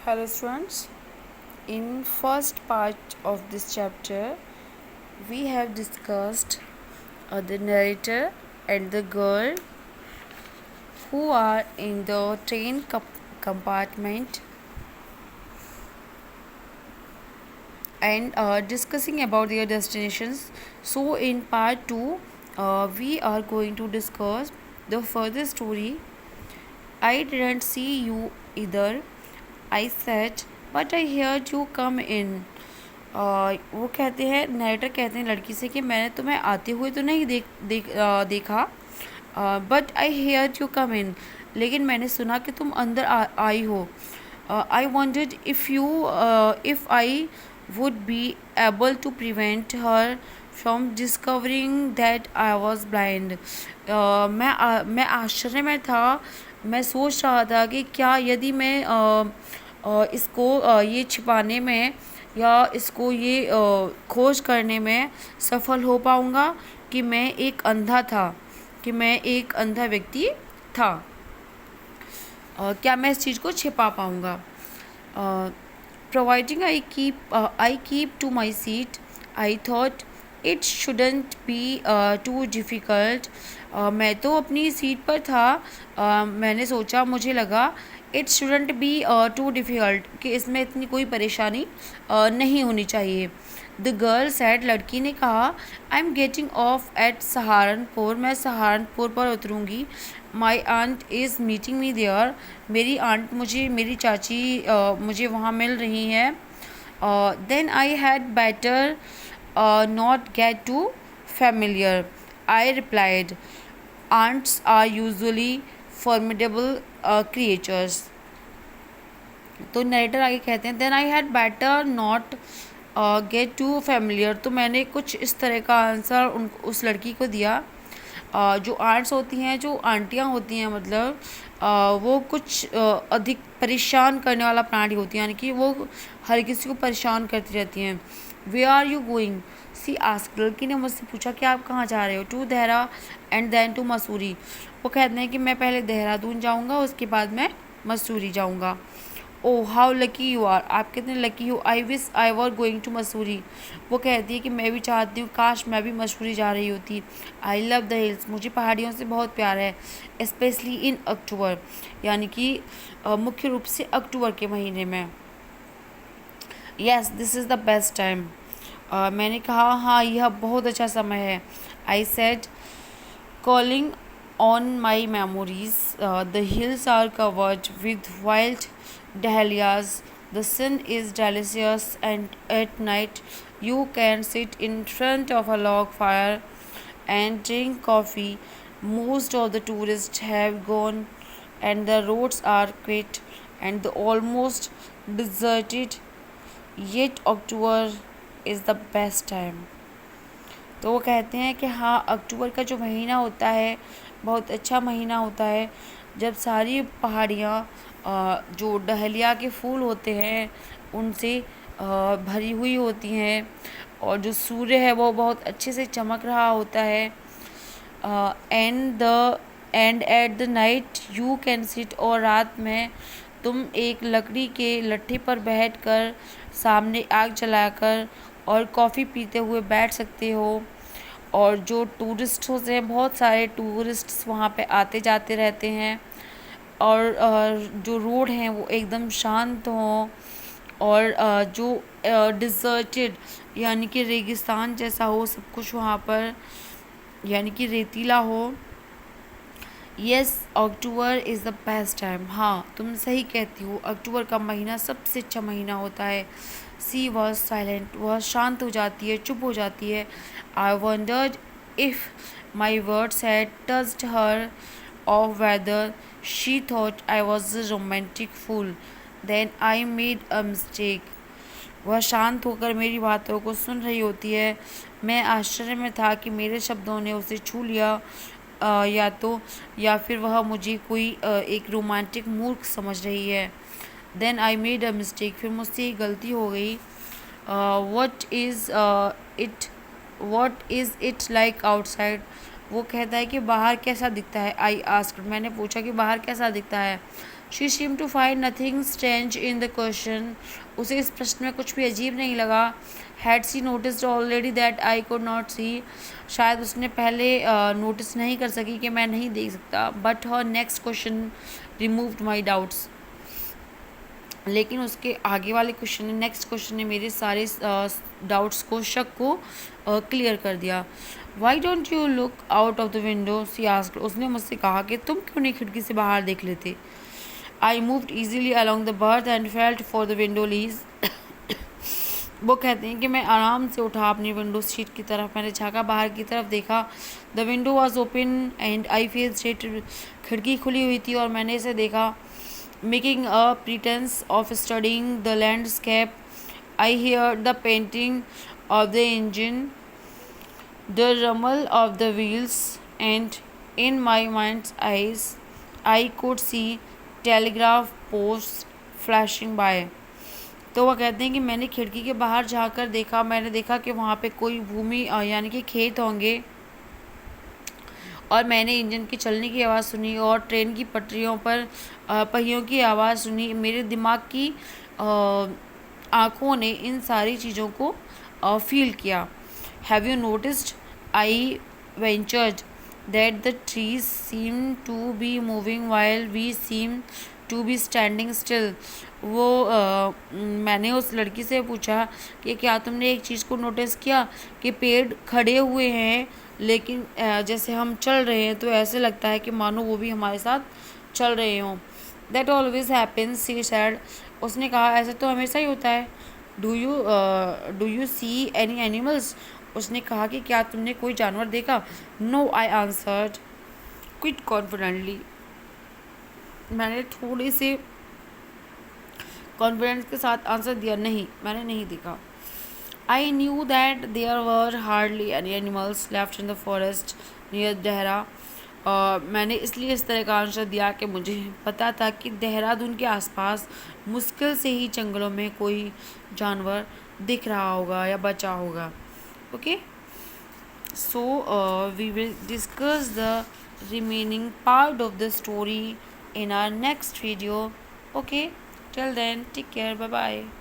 Hello students, in first part of this chapter we have discussed the narrator and the girl who are in the train compartment and discussing about their destinations. So in part 2 we are going to discuss the further story. I didn't see you either, I said, but I heard you come in. वो कहते हैं, narrator कहते हैं लड़की से कि मैंने तुम्हें आते हुए तो नहीं देखा, but I hear you come in, लेकिन मैंने सुना कि तुम अंदर आई हो. I wanted if I would be able to prevent her from discovering that I was blind. मैं आश्चर्य में था. मैं सोच रहा था कि क्या यदि मैं इसको ये छिपाने में या इसको ये खोज करने में सफल हो पाऊँगा कि मैं एक अंधा व्यक्ति था. क्या मैं इस चीज़ को छिपा पाऊँगा. Providing I keep to my seat, I thought it shouldn't be too difficult. मैं तो अपनी सीट पर था. मैंने सोचा, मुझे लगा it shouldn't be too difficult कि इसमें इतनी कोई परेशानी नहीं होनी चाहिए. द गर्ल सैड, लड़की ने कहा, I am getting off at Saharanpur, मैं सहारनपुर पर उतरूँगी. My aunt is meeting me there, मेरी चाची मुझे वहाँ मिल रही हैं. Then I had better not get too familiar, I replied. Aunts are usually formidable creatures. तो नरेटर आगे कहते हैं, then I had better not get too familiar. तो मैंने कुछ इस तरह का आंसर उस लड़की को दिया. जो आंट्स होती हैं, जो आंटियाँ होती हैं, मतलब वो कुछ अधिक परेशान करने वाला प्राणी होती हैं, यानी कि वो हर किसी को परेशान करती रहती हैं. Where are you going, she asked, लड़की ने मुझसे पूछा कि आप कहाँ जा रहे हो. To Dehra and then to Mussoorie. वो कहते हैं कि मैं पहले देहरादून जाऊँगा, उसके बाद मैं मसूरी जाऊँगा. Oh how lucky you are, आप कितने लकी हो. I wish I were going to Mussoorie. वो कहती है कि मैं भी चाहती हूँ, काश मैं भी मसूरी जा रही होती. आई लव द हिल्स, मुझे पहाड़ियों से बहुत प्यार है. स्पेशली इन अक्टूबर, यानी कि मुख्य रूप से अक्टूबर के महीने में. Yes this is the best time. मैंने कहा, हाँ यह बहुत अच्छा समय है. I said, calling on my memories, the hills are covered with wild dahlias. The sun is delicious, and at night you can sit in front of a log fire and drink coffee. Most of the tourists have gone, and the roads are quiet and almost deserted. Yet October is the best time. तो वो कहते हैं कि हाँ, अक्टूबर का जो महीना होता है बहुत अच्छा महीना होता है, जब सारी पहाड़ियाँ जो डहलिया के फूल होते हैं उनसे भरी हुई होती हैं, और जो सूर्य है वो बहुत अच्छे से चमक रहा होता है. And at the night you can sit, और रात में तुम एक लकड़ी के लट्ठे पर बैठकर सामने आग जलाकर और कॉफ़ी पीते हुए बैठ सकते हो. और जो टूरिस्ट होते हैं, बहुत सारे टूरिस्ट्स वहाँ पे आते जाते रहते हैं, और जो रोड हैं वो एकदम शांत हों, और जो डिज़र्टेड यानी कि रेगिस्तान जैसा हो सब कुछ वहाँ पर, यानी कि रेतीला हो. Yes October is the best time. हाँ तुम सही कहती हो, अक्टूबर का महीना सबसे अच्छा महीना होता है. सी वॉज साइलेंट, वह शांत हो जाती है, चुप हो जाती है. I wondered if my words had touched her, or whether she thought I was a romantic fool. Then I made a mistake. वह शांत होकर मेरी बातों को सुन रही होती है. मैं आश्चर्य में था कि मेरे शब्दों ने उसे छू लिया, या फिर वह मुझे कोई एक रोमांटिक मूर्ख समझ रही है. Then I made a mistake, फिर मुझसे एक गलती हो गई. What is it like outside. वो कहता है कि बाहर कैसा दिखता है. आई आस्क्ड, मैंने पूछा कि बाहर कैसा दिखता है. She seem to find nothing strange in the question, उसे इस प्रश्न में कुछ भी अजीब नहीं लगा। Had she noticed already that I could not see, शायद उसने पहले नोटिस नहीं कर सकी कि मैं नहीं देख सकता। But her next question removed my doubts, लेकिन उसके आगे वाले क्वेश्चन ने, नेक्स्ट क्वेश्चन ने मेरे सारे डाउट्स को, शक को क्लियर कर दिया। Why don't you look out of the window, she asked, उसने मुझसे कहा कि तुम क्यों नहीं खिड़की से बाहर देख लेते। I moved easily along the birth and felt for the window lease. वो कहते हैं कि मैं आराम से उठा अपनी विंडो सीट की तरफ, मैंने झाँका बाहर की तरफ देखा। The window was open and I faced it, खिड़की खुली हुई थी और मैंने इसे देखा। Making a pretence of studying the landscape, I heard the painting of the engine, the rumble of the wheels, and in my mind's eyes I could see telegraph posts flashing by. तो वह कहते हैं कि मैंने खिड़की के बाहर जाकर देखा, मैंने देखा कि वहाँ पे कोई भूमि यानी कि खेत होंगे, और मैंने इंजन की चलने की आवाज़ सुनी और ट्रेन की पटरियों पर पहियों की आवाज़ सुनी। मेरे दिमाग की आँखों ने इन सारी चीज़ों को फील किया। Have you noticed, I ventured, that the trees seem to be moving while we seem to be standing still. वो मैंने उस लड़की से पूछा कि क्या तुमने एक चीज़ को नोटिस किया कि पेड़ खड़े हुए हैं, लेकिन जैसे हम चल रहे हैं तो ऐसे लगता है कि मानो वो भी हमारे साथ चल रहे हों। That always happens, she said, उसने कहा ऐसा तो हमेशा ही होता है। Do you see any animals, उसने कहा कि क्या तुमने कोई जानवर देखा। No, I answered quite confidently, मैंने थोड़े से कॉन्फिडेंस के साथ आंसर दिया, नहीं मैंने नहीं देखा। I knew that there were hardly any animals left in the forest near Dehra. मैंने इसलिए इस तरह का आंसर दिया कि मुझे पता था कि देहरादून के आसपास मुश्किल से ही जंगलों में कोई जानवर दिख रहा होगा या बचा होगा। Okay, so we will discuss the remaining part of the story in our next video. Okay, till then, take care, bye bye.